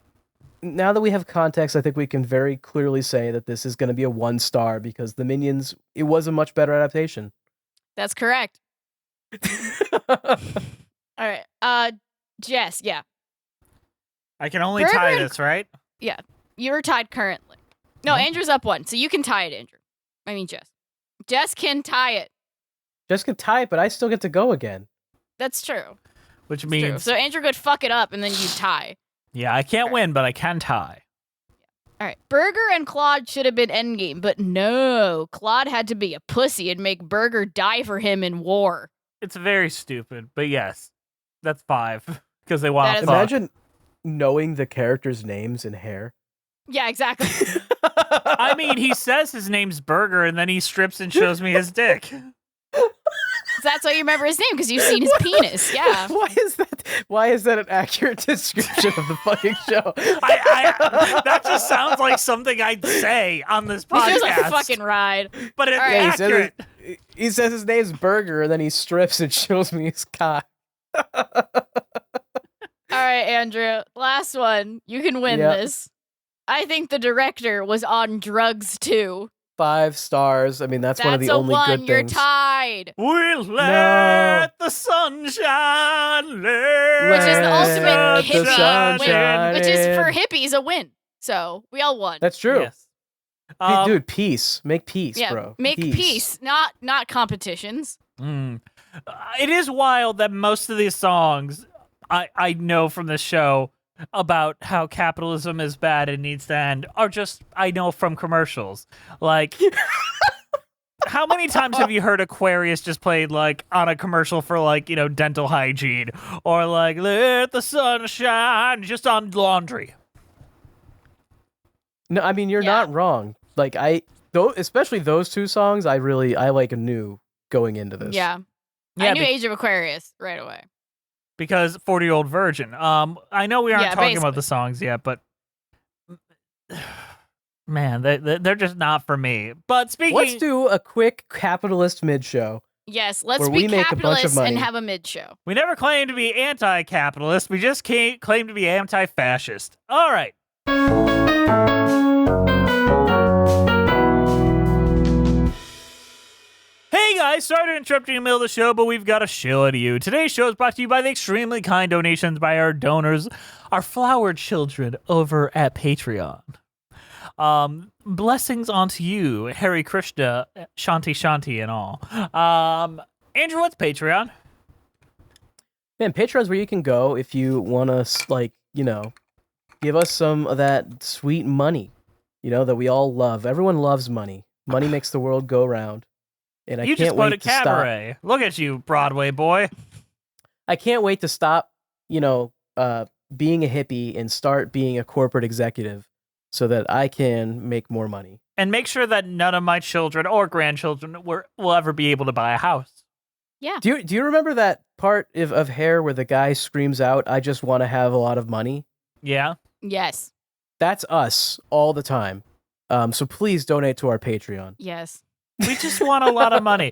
now that we have context, I think we can very clearly say that this is going to be a 1-star because the Minions, it was a much better adaptation. That's correct. All right. Jess, yeah. I can only Burger tie and- this, right? Yeah. You're tied currently. No, Andrew's up 1, so you can tie it, Andrew. I mean, Jess. Jess can tie it. Just can tie it, but I still get to go again. That's true. Which True. means, So Andrew could fuck it up and then you tie. yeah, I can't win, but I can tie. All right. Burger and Claude should have been endgame, but no. Claude had to be a pussy and make Burger die for him in war. It's very stupid, but yes, that's 5 because they want That to is- fuck. Imagine knowing the characters' names and hair. Yeah, exactly. I mean, he says his name's Burger, and then he strips and shows me his dick. That's why you remember his name, because you've seen his penis. Yeah. Why is that an accurate description of the fucking show? That just sounds like something I'd say on this This podcast. was like a fucking ride. But it's All right. Yeah, accurate. he says his name's Burger, and then he strips and shows me his cock. All right, Andrew. Last one. You can win Yep. this. I think the director was on drugs too. 5 stars. I mean, that's one of the a only one. good You're things. tied. We'll let the sunshine, Which is the ultimate Let the hippie sun win. shine Which is for in. hippies a win. So we all won. That's true. Yes. Dude, peace. Make peace, yeah, bro. make peace, not competitions. It is wild that most of these songs I know from the show about how capitalism is bad and needs to end are just I know from commercials. Like, how many times have you heard Aquarius just played like on a commercial for like, you know, dental hygiene or like let the sun shine just on laundry? No, I mean, you're not wrong. Like, especially those 2 songs, I like knew going into this. Yeah. Yeah, I knew Age of Aquarius right away. Because 40-Year-Old Virgin. I know we aren't Yeah, talking about basically. the songs yet, but man, they're just not for me. But speaking, Let's do a quick capitalist mid-show. Yes, let's Where be we make a bunch of capitalists and money. have a mid show. we never claimed to be anti-capitalist. We just claim to be anti-fascist. All right. Hey guys, sorry to interrupt you in the middle of the show, but we've got a show to you. Today's show is brought to you by the extremely kind donations by our donors, our flower children over at Patreon. Blessings onto you, Hare Krishna, Shanti Shanti, and all. Andrew, what's Patreon? Man, Patreon's where you can go if you want to, like, you know, give us some of that sweet money, you know, that we all love. Everyone loves money. Money makes the world go round. And I You can't just wait put a to stop. cabaret. Look at you, Broadway boy. I can't wait to stop, you know, being a hippie and start being a corporate executive so that I can make more money. And make sure that none of my children or grandchildren will ever be able to buy a house. Yeah. Do you remember that part of Hair where the guy screams out, "I just want to have a lot of money"? Yeah. Yes. That's us all the time. So please donate to our Patreon. Yes. We just want a lot of money.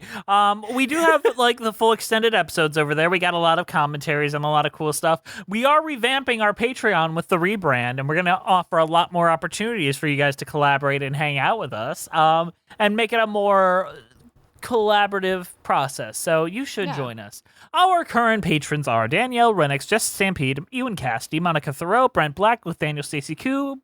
We do have like the full extended episodes over there. We got a lot of commentaries and a lot of cool stuff. We are revamping our Patreon with the rebrand, and we're going to offer a lot more opportunities for you guys to collaborate and hang out with us, and make it a more collaborative process. So you should join us. Our current patrons are Danielle, Renix, Jess Stampede, Ewan Cassidy, Monica Thoreau, Brent Black, Nathaniel Stacey Koo,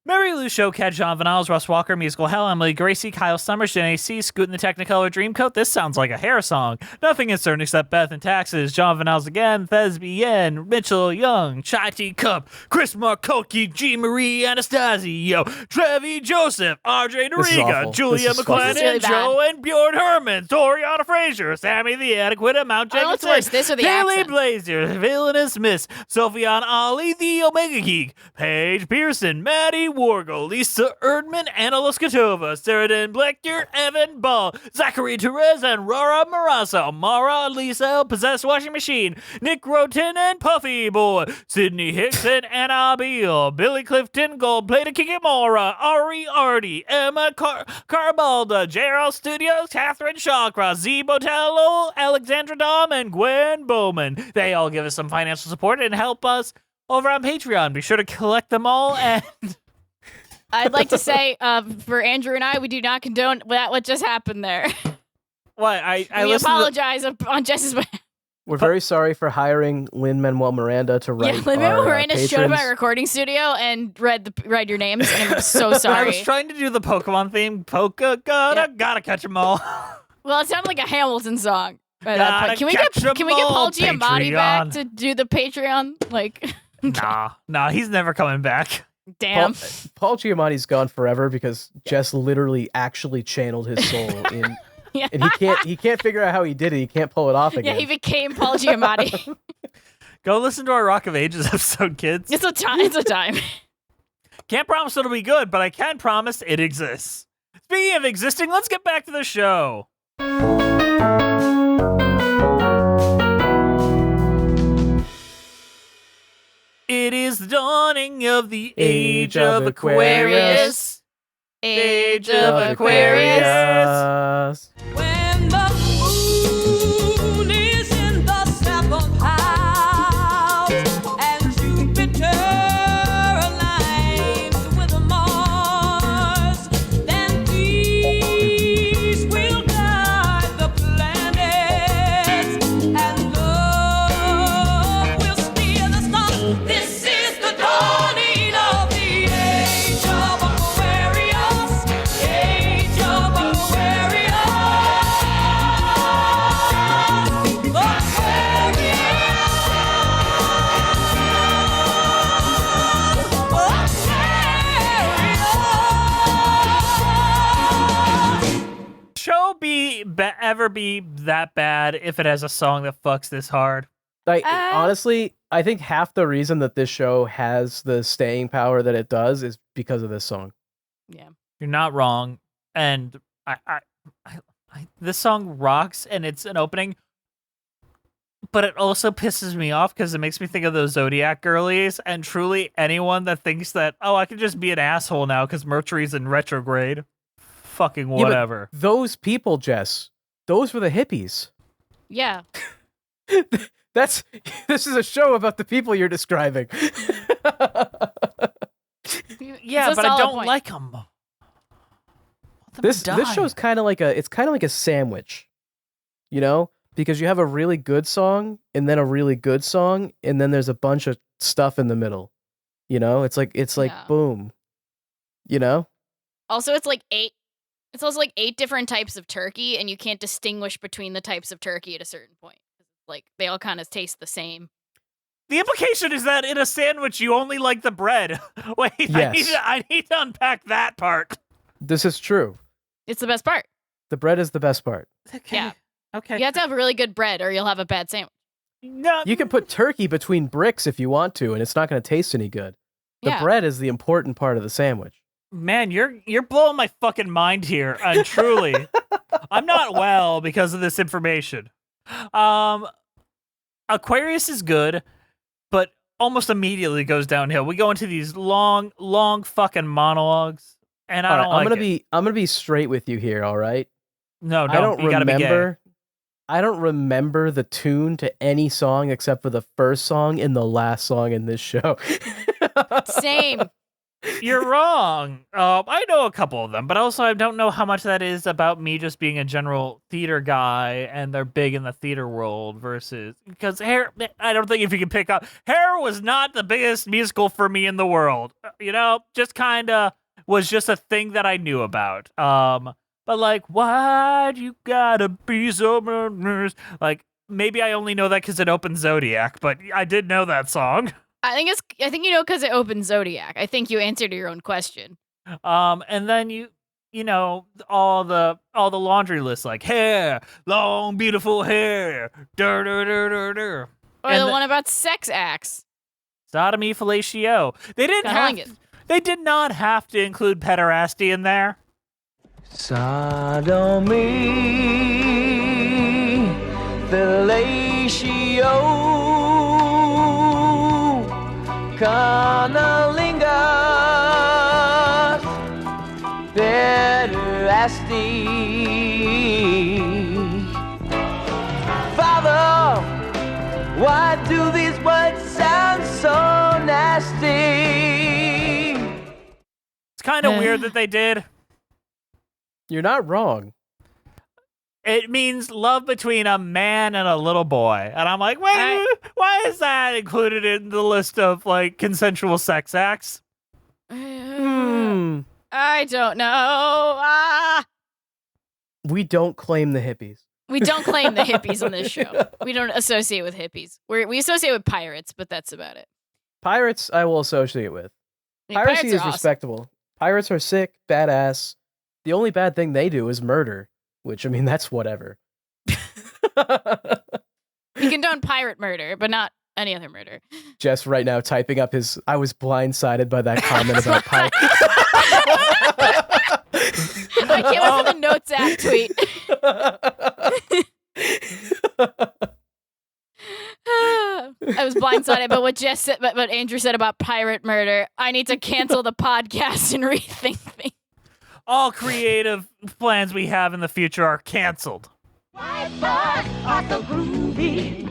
Mary Lou Showcat, John Vanals, Russ Walker, Musical Hell, Emily Gracie, Kyle Summers, Jen AC, Scoot in the Technicolor Dreamcoat. This sounds like a hair song. Nothing is certain except Beth and Taxes, John Vanals again, Thesbian, Mitchell Young, Chai Tea Cup, Chris Marcoki, G. Marie Anastasio, Trevi Joseph, RJ Noriga, Julia McClennan, really Joe and Bjorn Herman, Toriana Frazier, Sammy the Adequate, Mount I don't know Jenkins, what's worse, this or the Haley accent. Blazer, Villainous Miss, Sophion Ali, the Omega Geek, Paige Pearson, Maddie Wargle, Lisa Erdman, Anna Luskatova, Sarah Den Blechter, Evan Ball, Zachary Perez, and Rara Marasa, Mara Lisa, Possessed Washing Machine, Nick Roten and Puffy Boy, Sydney Hicks and Anna Beal, Billy Clifton, Gold-Plated Kikimora, Ari Artie, Emma Carbalda, JRL Studios, Catherine Chakra, Z Botello, Alexandra Dom, and Gwen Bowman. They all give us some financial support and help us over on Patreon. Be sure to collect them all. And I'd like to say, for Andrew and I, we do not condone what just happened there. what I We listened to apologize on Jess's behalf. We're very sorry for hiring Lin-Manuel Miranda to write. Yeah, Lin-Manuel our, Miranda showed up at patrons. our recording studio and read your names, and I'm so I sorry. was trying to do the Pokemon theme. Gotta catch them all. Well, it sounded like a Hamilton song. At that Gotta point. Can we catch 'em get Paul all, Giamatti back Patreon. to do the Patreon? Like, Nah, he's never coming back. damn. Paul Giamatti's gone forever because Jess literally actually channeled his soul in, Yeah. and he can't figure out how he did it. He can't pull it off Yeah, again. he became Paul Giamatti. Go listen to our Rock of Ages episode, kids. It's a time. It's a time. Can't promise it'll be good, but I can promise it exists. Speaking of existing, let's get back to the show. It is the dawning of the age of Aquarius. Age of Aquarius. When the moon is in the seventh house and Jupiter aligns with Mars, then peace will guide the planets and love will steer the stars. This is the dawning of the age of Aquarius. Age of Aquarius. Show ever be that bad if it has a song that fucks this hard? Like, honestly, I think half the reason that this show has the staying power that it does is because of this song. Yeah. You're not wrong, and I this song rocks, and it's an opening, but it also pisses me off because it makes me think of those Zodiac girlies, and truly anyone that thinks that, oh, I could just be an asshole now because Mercury's in retrograde, fucking Yeah, but whatever. those people, Jess, those were the hippies. Yeah. This is a show about the people you're describing. Yeah, It's a but I solid don't point. like them. This show's kind of like a sandwich, you know, because you have a really good song and then a really good song and then there's a bunch of stuff in the middle. You know, it's like Yeah. boom. You know? Also, it's also like 8 different types of turkey, and you can't distinguish between the types of turkey at a certain point. Like, they all kind of taste the same. The implication is that in a sandwich you only like the bread. Wait, Yes. I need to unpack that part. This is true. It's the best part. The bread is the best part. Okay. Yeah. Okay. You have to have really good bread, or you'll have a bad sandwich. No, You can put turkey between bricks if you want to, and it's not going to taste any good. The Yeah. bread is the important part of the sandwich. man, you're blowing my fucking mind here. And truly, I'm not well because of this information. Aquarius is good, but almost immediately goes downhill. We go into these long fucking monologues, and I All right, don't like I'm gonna be straight with you here, all right? No, I don't you gotta be gay. remember. I don't remember the tune to any song except for the first song and the last song in this show. Same. You're wrong. I know a couple of them, but also I don't know how much that is about me just being a general theater guy and they're big in the theater world versus because Hair. I don't think if you can pick up Hair was not the biggest musical for me in the world. Just kind of was just a thing that I knew about. But like, why'd you gotta be so murderous? Like, maybe I only know that because it opens Zodiac, but I did know that song. I think because it opens Zodiac. I think you answered your own question. And then you all the laundry lists like hair, long beautiful hair, dur dur dur dur dur. Or the one about sex acts. Sodomy, fellatio. They did not have to include pederasty in there. Sodomy, fellatio, cunnilingus, pederasty. Father, why do these words sound so nasty? It's kind of weird that they did. You're not wrong. It means love between a man and a little boy. And I'm like, wait, why is that included in the list of, like, consensual sex acts? I don't know. We don't claim the hippies. We don't claim the hippies on this show. We don't associate with hippies. We associate with pirates, but that's about it. Pirates, I will associate with. I mean, Piracy pirates is are awesome. respectable. Pirates are sick, badass. The only bad thing they do is murder, which, I mean, that's whatever. We condone pirate murder, but not any other murder. Jess right now typing up his, I was blindsided by that comment about pirates. I can't wait for the Notes app tweet. I was blindsided by what Jess said, but what Andrew said about pirate murder. I need to cancel the podcast and rethink things. All creative plans we have in the future are canceled. White boys are so groovy.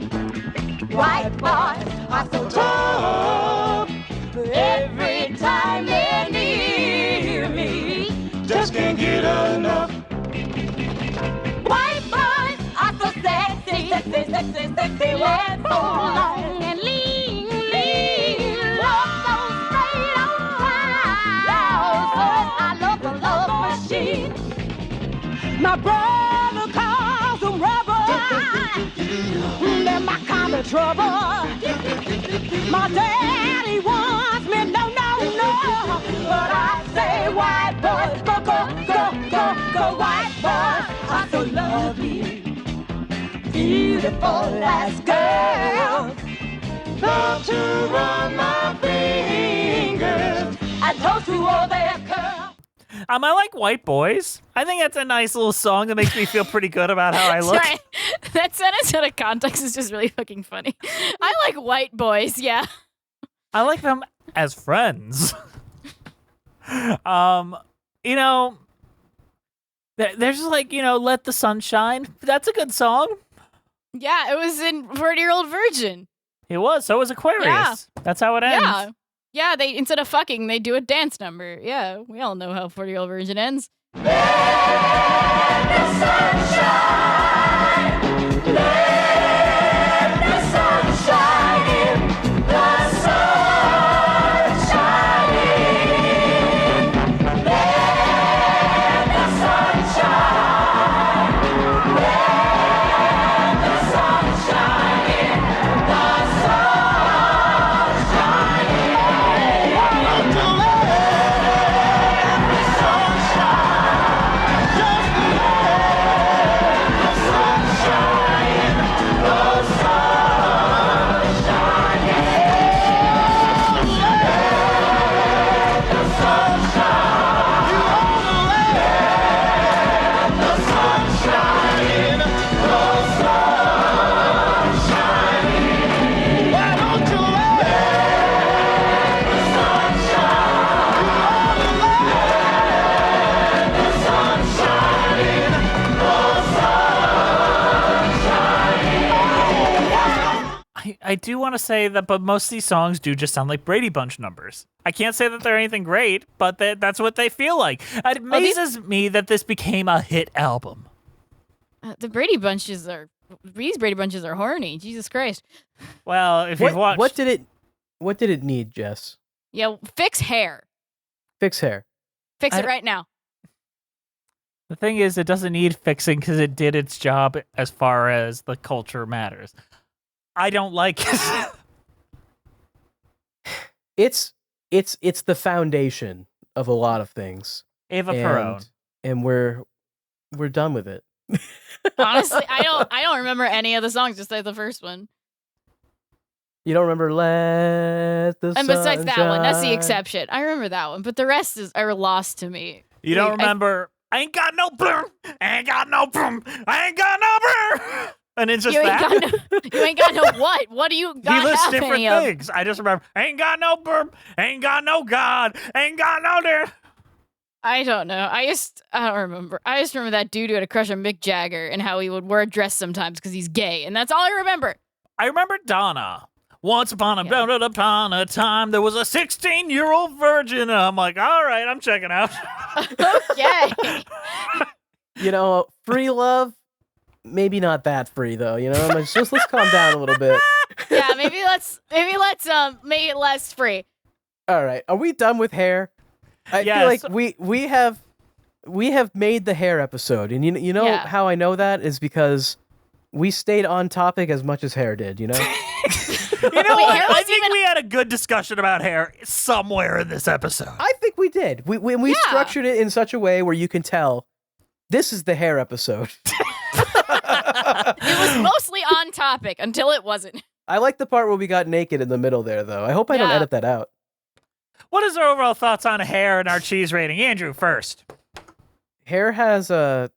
White boys are so tough. Every time they're near me, just can't get enough. White boys are so sexy, sexy, sexy, sexy. Legs so long and lean, lean. Love so straight on time. I love the love machine. My brother calls them rubber. They're my kind of trouble. My daddy wants me, no, no, no. But I say white boys, go, go, go, go, go. White boys are so lovely, beautiful as girls. Love to run my fingers and toast to all their curls. I like White Boys. I think that's a nice little song that makes me feel pretty good about how I look. Sorry. That sentence out of context is just really fucking funny. I like white boys, yeah. I like them as friends. There's just like, Let the Sun Shine. That's a good song. Yeah, it was in 40-Year-Old Virgin. It was. So was Aquarius. Yeah. That's how it ends. Yeah. Yeah, they instead of fucking, they do a dance number. Yeah, we all know how 40-Year-Old Virgin ends. Let the sun shine. Let the sun shine in. The sun shine in. Let the sun shine. Let the sun shine in. The sun shine in. Let the sun shine. Just I do want to say that, but most of these songs do just sound like Brady Bunch numbers. I can't say that they're anything great, but that's what they feel like. It amazes me that this became a hit album. These Brady Bunches are horny. Jesus Christ. Well, if you've watched... What did it need, Jess? Yeah, fix hair. Fix hair. Fix it right now. The thing is, it doesn't need fixing because it did its job as far as the culture matters. I don't like it. It's the foundation of a lot of things. Ava Perón. And we're done with it. Honestly, I don't remember any of the songs, just like the first one. You don't remember Let the And besides Sun that one, that's the Shine? exception. I remember that one, but the rest are lost to me. You don't remember, I ain't got no broom, I ain't got no broom, I ain't got no broom. And it's just You ain't got no what? What do you got? He lists half different any of? things. I just remember, ain't got no broom, ain't got no God, ain't got no there. I don't know. I don't remember. I just remember that dude who had a crush on Mick Jagger and how he would wear a dress sometimes because he's gay, and that's all I remember. I remember Donna. Once upon a time, there was a 16-year-old virgin. And I'm like, all right, I'm checking out. Okay. You know, free love, maybe not that free though. You know, let's calm down a little bit. Yeah, maybe let's make it less free. All right, are we done with hair? I feel like we have made the hair episode, and you know how I know that is because we stayed on topic as much as hair did. You know. You know what? I think we had a good discussion about hair somewhere in this episode. I think we did. We structured it in such a way where you can tell this is the hair episode. It was mostly on topic until it wasn't. I like the part where we got naked in the middle there, though. I hope I don't edit that out. What is our overall thoughts on hair and our cheese rating? Andrew, first. Hair has 2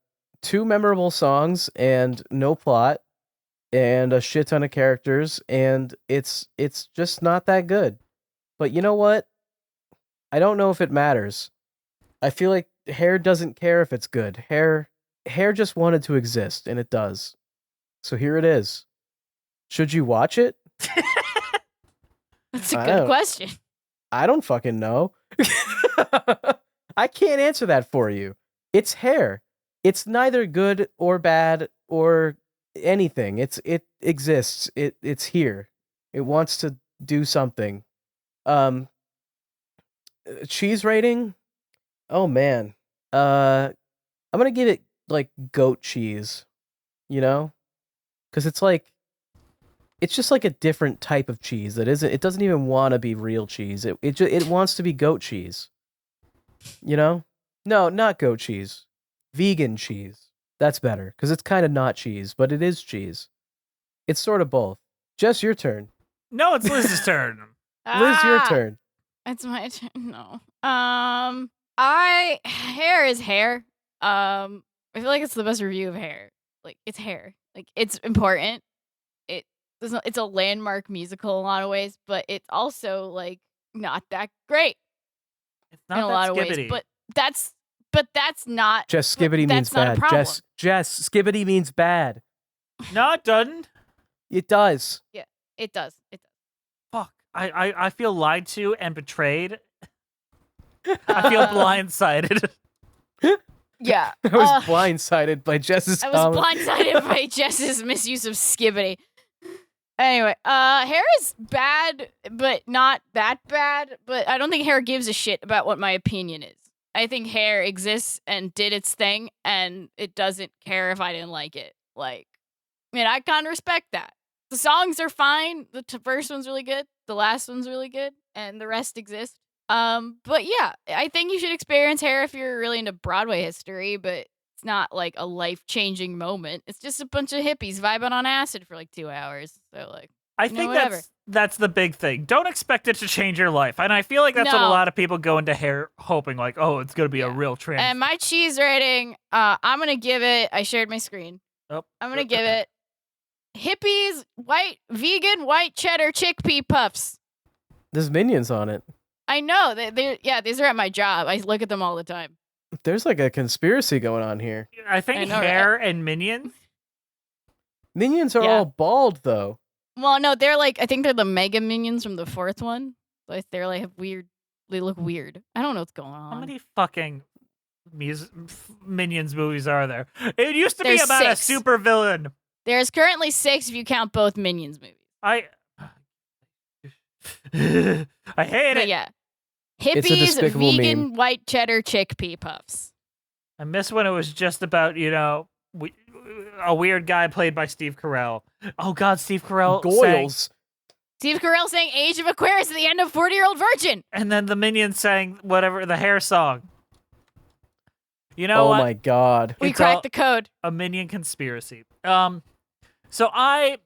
memorable songs and no plot and a shit ton of characters, and it's just not that good. But you know what? I don't know if it matters. I feel like hair doesn't care if it's good. Hair just wanted to exist, and it does. So here it is. Should you watch it? That's a good question. I don't fucking know. I can't answer that for you. It's hair. It's neither good or bad or anything. It exists. It's here. It wants to do something. Cheese rating? Oh man. I'm gonna give it like goat cheese. You know? Because it's just like a different type of cheese that isn't. It doesn't even want to be real cheese. It wants to be goat cheese. You know? No, not goat cheese. Vegan cheese. That's better because it's kind of not cheese, but it is cheese. It's sort of both. Jess, your turn. No, it's Liz's turn. Liz, your turn. It's my turn. No. Hair is hair. I feel like it's the best review of hair. Like it's hair. Like it's important. It's a landmark musical in a lot of ways, but it's also like not that great. It's not in a that lot of skibbity. ways. But that's not. Jess, skibbity means that's not a bad. problem. Jess, skibbity means bad. No, it doesn't. It does. Yeah, it does. It does. Fuck. I feel lied to and betrayed. I feel blindsided. Yeah. I was blindsided by Jess's I was blindsided by Jess's misuse of skibbity. Anyway, hair is bad, but not that bad. But I don't think hair gives a shit about what my opinion is. I think hair exists and did its thing, and it doesn't care if I didn't like it. Like, I mean, I kind of respect that. The songs are fine. The first one's really good. The last one's really good, and the rest exist. But yeah, I think you should experience hair if you're really into Broadway history, but it's not like a life-changing moment. It's just a bunch of hippies vibing on acid for like 2 hours. So like, I think that's the big thing. Don't expect it to change your life. And I feel like that's what a lot of people go into hair hoping like, oh, it's going to be a real trend. And my cheese rating, I'm going to give it, I shared my screen. Oh. I'm going to give it hippies, vegan, white cheddar chickpea puffs. There's Minions on it. I know. These are at my job. I look at them all the time. There's like a conspiracy going on here. I think hair and Minions. Minions are all bald, though. Well, no, they're like, I think they're the Mega Minions from the fourth one. Like, they're like weird. They look weird. I don't know what's going on. How many fucking Minions movies are there? It used to be There's about 6. a super villain. There's currently 6 if you count both Minions movies. I hate But it. yeah. It's a Hippies, despicable vegan, meme. white cheddar chickpea puffs. I miss when it was just about, a weird guy played by Steve Carell. Oh God, Steve Carell sang, Goyles. Steve Carell saying Age of Aquarius at the end of 40-Year-Old Virgin. and then the Minions sang whatever the hair song. You know Oh what? my god. We It's cracked all- the code. A Minion conspiracy. So I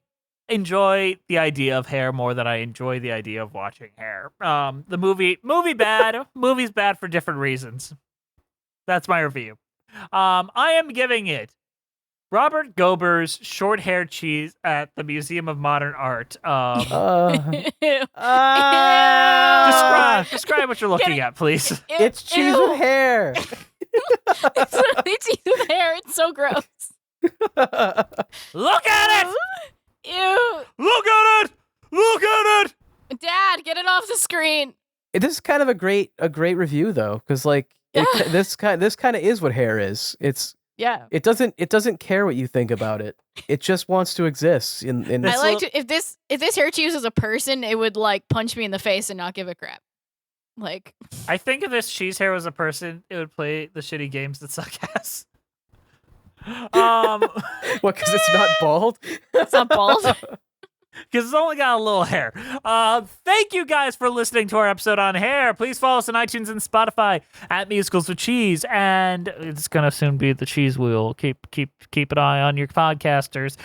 enjoy the idea of hair more than I enjoy the idea of watching hair. The movie bad. Movie's bad for different reasons. That's my review. I am giving it Robert Gober's short hair cheese at the Museum of Modern Art. Describe what you're looking at, please. It's cheese Ew. with hair. It's literally cheese with hair. It's so gross. Look at it! Ew. Look at it! Look at it! Dad, get it off the screen. This is kind of a great review though, because like this kind of is what hair is. Yeah. It doesn't care what you think about it. It just wants to exist. In I like to, if this hair cheese was a person, it would like punch me in the face and not give a crap. Like, I think if this cheese hair was a person, it would play the shitty games that suck ass. what? Because it's not bald. it's not bald. Because it's only got a little hair. Thank you guys for listening to our episode on hair. Please follow us on iTunes and Spotify at Musicals with Cheese, and it's gonna soon be the Cheese Wheel. Keep an eye on your podcasters.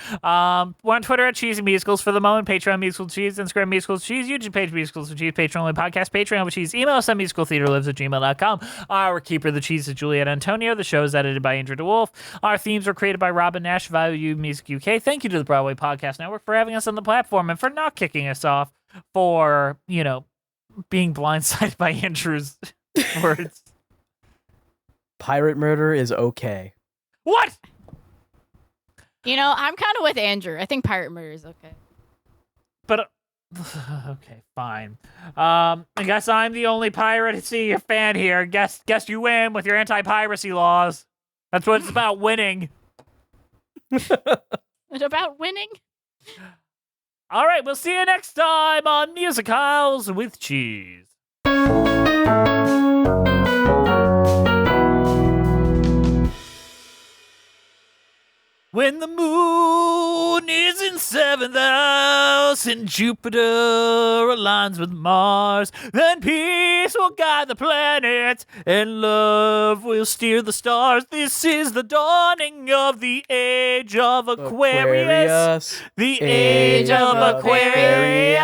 We're on Twitter at Cheesy Musicals for the moment. Patreon Musicals with Cheese, Instagram Musicals with Cheese, YouTube page Musicals with Cheese, Patreon only podcast, Patreon with Cheese. Email us at musicaltheaterlives@gmail.com. Our keeper of the cheese is Juliet Antonio. The show is edited by Andrew DeWolf. Our themes were created by Robyn, Nash, Value Music UK. Thank you to the Broadway Podcast Network for having us on the platform and for not kicking us off for, being blindsided by Andrew's words. Pirate murder is okay. What? I'm kind of with Andrew. I think pirate murder is okay. But, okay, fine. I guess I'm the only piracy fan here. Guess you win with your anti-piracy laws. That's what it's about, winning. It's about winning? All right, we'll see you next time on Musicals with Cheese. When the moon is in 7th house and Jupiter aligns with Mars, then peace will guide the planets and love will steer the stars. This is the dawning of the age of Aquarius. The age of Aquarius.